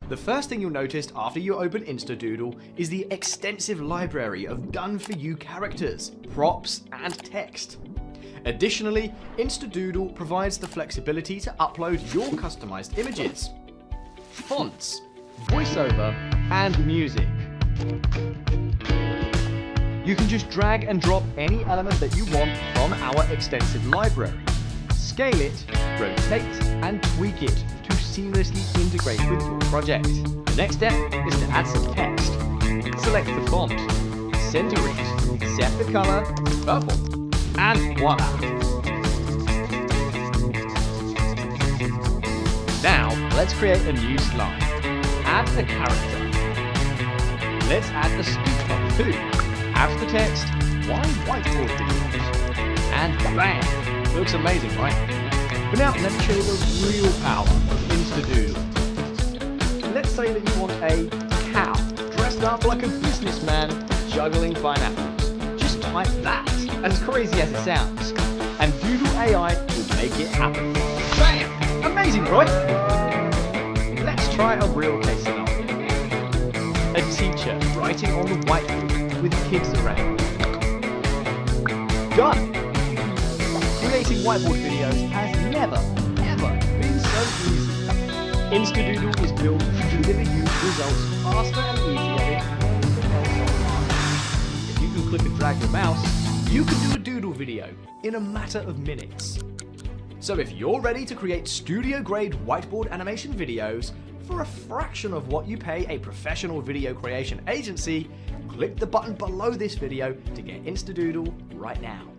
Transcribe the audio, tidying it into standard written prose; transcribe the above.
The first thing you'll notice after you open Doodle is the extensive library of done-for-you characters, props, and text. Additionally, Doodle provides the flexibility to upload your customized images, fonts, voiceover, and music. You can just drag and drop any element that you want from our extensive library, scale it, rotate, and tweak it to seamlessly integrate with your project. The next step is to add some text. Select the font, center it, set the color to purple, and voila! Now, let's create a new slide. Add a character. Let's add the speech bubble too. Add the text, why whiteboard videos? And bang! Looks amazing, right? But now, let me show you the real power of Doodle. Let's say that you want a cow dressed up like a businessman juggling pineapples. Just type that, as crazy as it sounds, and Doodle AI will make it happen. Bam! Amazing, right? Let's try a real case scenario. A teacher writing on the whiteboard with kids around. Done! Creating whiteboard videos has never, ever been so easy. Doodle is built to deliver you results faster and easier than anything else online. If you can click and drag your mouse, you can do a Doodle video in a matter of minutes. So if you're ready to create studio-grade whiteboard animation videos for a fraction of what you pay a professional video creation agency, click the button below this video to get Doodle right now.